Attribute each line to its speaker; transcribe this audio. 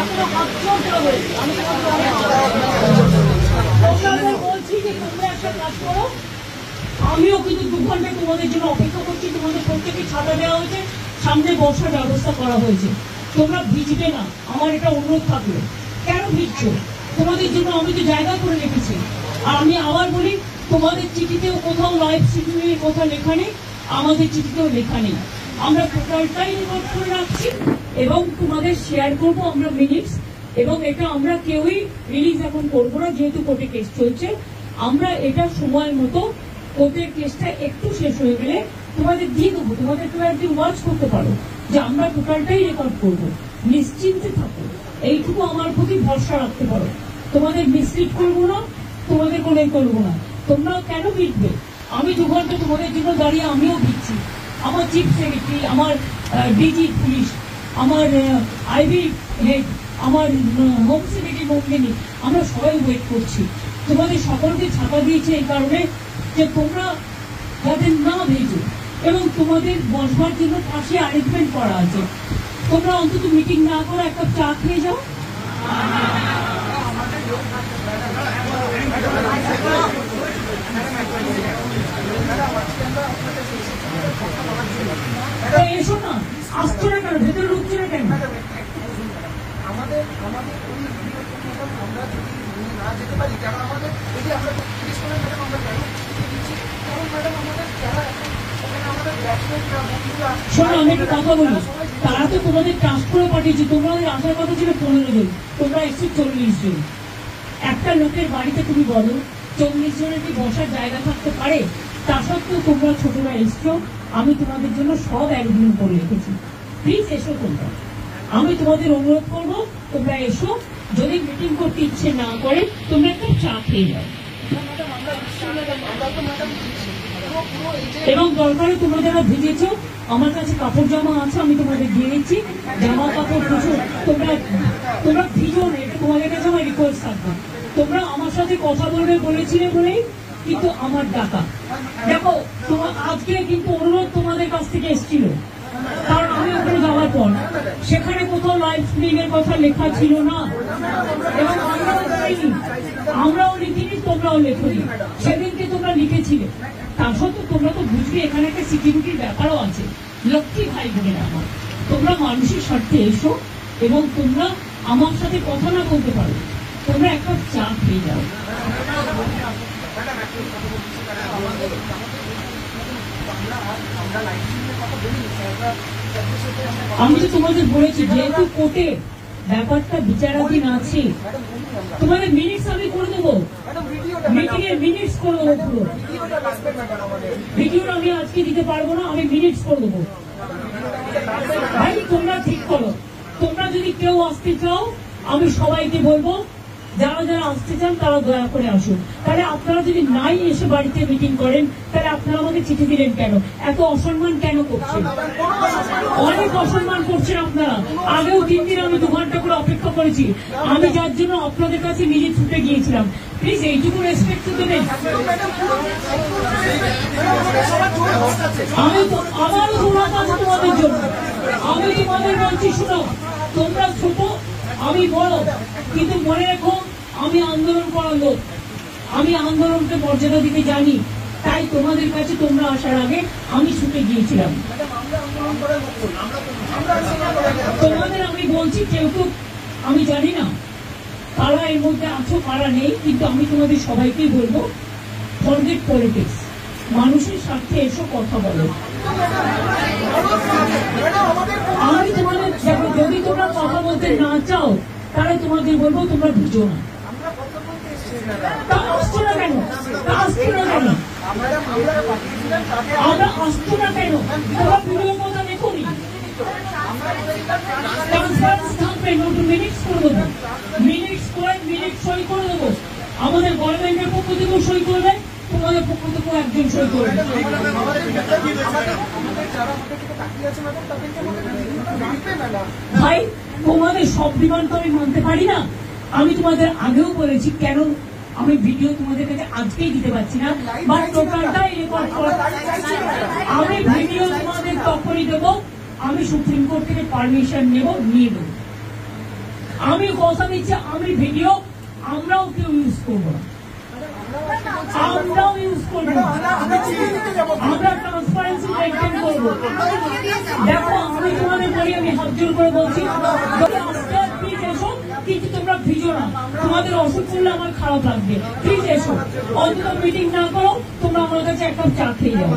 Speaker 1: এখনো হাত চলতে হয়েছে। আমি তোমাদের বলছি যে তোমরা একটা কাজ করো, আমিও কিন্তু 2 ঘন্টা তোমাদের জন্য অপেক্ষা করছি। তোমাদের প্রত্যেকে ছাতা দেওয়া হয়েছে, সামনে বসার ব্যবস্থা করা হয়েছে। তোমরা ভিজবে না, আমার এটা অনুরোধ থাকলো। কেন ভিজছো? তোমাদের জন্য আমি তো জায়গা করে রেখেছি। আর আমি আবার বলি, তোমাদের চিঠিতেও কোথাও লাইভ স্ট্রিমিংয়ের কথা লেখা নেই, আমাদের চিঠিতেও লেখা নেই। আমরা টোটালটাই রেকর্ড করে রাখছি এবং তোমাদের শেয়ার করবো আমরা মিনিটস। এবং এটা আমরা কেউই রিলিজ এখন করবো না, যেহেতু কোর্টে কেস চলছে। আমরা এটা সময় মতো কোর্টের কেসটা একটু শেষ হয়ে গেলে তোমাদের দিয়ে দেবো। তোমাদের কেউ একদিন ওয়াচ করতে পারো যে আমরা টোটালটাই রেকর্ড করবো। নিশ্চিন্তে থাকো, এইটুকু আমার প্রতি ভরসা রাখতে পারো। তোমাদের মিসলিড করবো না, তোমাদের কোনো করবো না। তোমরা কেন ভিড়বে? আমি 2 ঘন্টা তোমাদের জন্য দাঁড়িয়ে আমিও ভিড়ছি। আমার চিফ সেক্রেটারি, আমার ডিজি পুলিশ, আমার আইবি হেড, আমার হোম সেক্রেটারি মন্দিনী, আমরা সবাই ওয়েট করছি। তোমাদের সকলকে ছাপা দিয়েছে এই কারণে যে তোমরা যাতে না ভেজো, এবং তোমাদের বসবার জন্য পাশে অ্যারেঞ্জমেন্ট করা আছে। তোমরা অন্তত মিটিং না করে একটা চা খেয়ে যাও। এসো না, আসছো না কেন? ভেতরে ঢুকছো না কেন? শোনো, আমি একটা কথা বলি, তারা তো তোমাদের ট্রাস্ট করে পাঠিয়েছে। তোমাদের আসার কথা ছিল 15 জন, তোমরা এসছো 40 জন। একটা লোকের বাড়িতে তুমি বলো 40 জনের কি বসার জায়গা থাকতে পারে? তা সত্ত্বেও তোমরা ছোটরা এসছো। আমি তোমাদের জন্য সব অ্যারেঞ্জমেন্ট করে রেখেছি। প্লিজ এসো তোমরা। আমি তোমাদের অনুরোধ করবো, তোমরা এসো। যদি মিটিং করতে ইচ্ছে না করে, তোমরা একটা চা খেয়ে যাও। এবং দরকারে তোমরা যারা ভিজেছো, আমার কাছে কাপড় জামা আছে, আমি তোমাদের দিয়ে দিচ্ছি। জামা কাপড় কিছু তোমরা ভিজো না, এটা তোমাদের কাছে আমার রিকোয়েস্ট থাকবে। তোমরা আমার সাথে কথা বলবে বলেছিলে বলেই কিন্তু আমার ডাকা। দেখো, তোমার আজকে কিন্তু অনুরোধ তোমাদের কাছ থেকে এসেছিল, কারণ আমি ওখানে যাওয়ার পর সেখানে কোথাও লাইভ স্ট্রিমিং এর কথা লেখা ছিল না, এবং আমরাও লিখিনি, তোমরাও লেখনি। সেদিনকে তোমরা লিখেছিলে। তা সত্ত্বেও তোমরা তো বুঝবে এখানে একটা সিকিউরিটির ব্যাপারও আছে। লক্ষ্মী ভাই বোনের আমার, তোমরা মানুষের স্বার্থে এসো এবং তোমরা আমার সাথে কথা না বলতে পারো, তোমরা একটা চা খেয়ে যাও। আমি তো তোমাদের বলেছি, যেহেতু কোর্টে ব্যাপারটা বিচারাধীন আছে, তোমাদের মিনিটস আমি করে দেবো। মিটিং এর মিনিটস করে দেবো। পুরো ভিডিওটা আমি আজকে দিতে পারবো না, আমি মিনিটস করে দেবো। ভাই তোমরা ঠিক করো। তোমরা যদি কেউ আসতে চাও, আমি সবাইকে বলবো যারা যারা আসতে চান তারা দয়া করে আসুন। তাহলে আপনারা যদি নাই এসে বাড়িতে মিটিং করেন, তাহলে আপনারা আমাকে চিঠি দিলেন কেন? এত অসম্মান কেন করছেন? অনেক অসম্মান করছেন আপনারা। আগেও 3 দিন আমি 2 ঘন্টা করে অপেক্ষা করেছি, আমি যার জন্য আপনাদের কাছে নিজে ছুটে গিয়েছিলাম। প্লিজ এইটুকু রেসপেক্ট তো দেবেন। আমি তো আবারও ধন্যবাদ আছে তোমাদের জন্য। আমি তোমাদের বলছি, শুনো, তোমরা ছোট, আমি বড়, কিন্তু মনে রেখো আমি আন্দোলন করার লোক। আমি আন্দোলনকে মর্যাদা দিতে জানি, তাই তোমাদের কাছে তোমরা আসার আগে আমি ছুটে গিয়েছিলাম। তোমাদের আমি বলছি, কেউ কেউ আমি জানি না কারা এর মধ্যে আছো কারা নেই, কিন্তু আমি তোমাদের সবাইকেই বলবো, ফরগেট পলিটিক্স। মানুষের স্বার্থে এসো, কথা বলো। আমি তোমাদের যদি তোমরা কথা বলতে না চাও, তাহলে তোমাদের বলবো তোমরা বুঝো না। তা আসছো না কেন? আমরা আসছো না কেন? তোমরা ভিডিও কথা দেখোনি। মিনিটস করে দেবো, মিনিটস করে মিনিট সই করে দেবো। আমাদের গভর্নমেন্টের পক্ষ থেকেও সই করবে, তোমাদের পক্ষ থেকেও একজন সই করবে। ভাই তোমাদের সব ডিমান্ড তো আমি মানতে পারি না। আমি তোমাদের আগেও বলেছি কেন আমি ভিডিও তোমাদের কাছে আজকেই দিতে পারছি না, বাট টোটালটাই রেকর্ড করে আমি ভিডিও তোমাদের তখনই দেবো, আমি সুপ্রিম কোর্ট থেকে পারমিশন নিয়ে দেবো। আমি কথা দিচ্ছি, আমি ভিডিও আমরাও কেউ ইউজ করবো না, আমরাও ইউজ করবো না, আমরা ট্রান্সপারেন্সি মেনটেন করবো। দেখো আমি তোমাদের বলি, আমি হাত জোর করে বলছি, প্লিজ এসো, কিন্তু তোমরা ভিজো না, তোমাদের অসুখ করলে আমার খারাপ লাগবে, প্লিজ এসো, অন্তত মিটিং না করো, তোমরা আমার কাছে এক কাপ চা খেয়ে যাও।